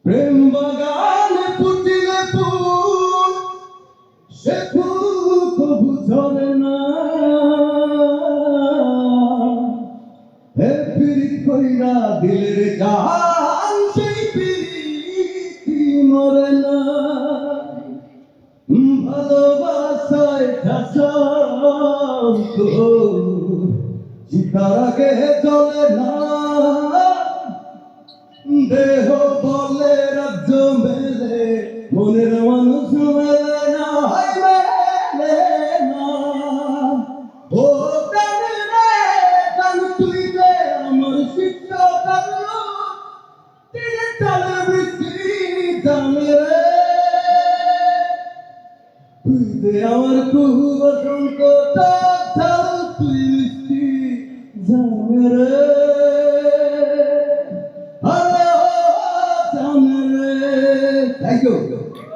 প্রেম বাগানে ফুটিলে ফুল, সে ফুল কবু ঝরে না। হে পিরিত কইরা দিলের জান, সেই পিরিতি মরে না। ভালোবাসায় ঠাসান্ত চিতার আগে চলে না। দেহ বলে রাজ্য মেলে, মনের মানুষ মেলে না, মেলে না। ও প্রাণ রে প্রাণ, তুই রে আমার শিষ্য কাল্য, তীরে চলে বৃষ্টি জানে রে। তুই দে আমার কুহু বসন্ত ঝাল, তুই মিষ্টি জানে রে। Thank you.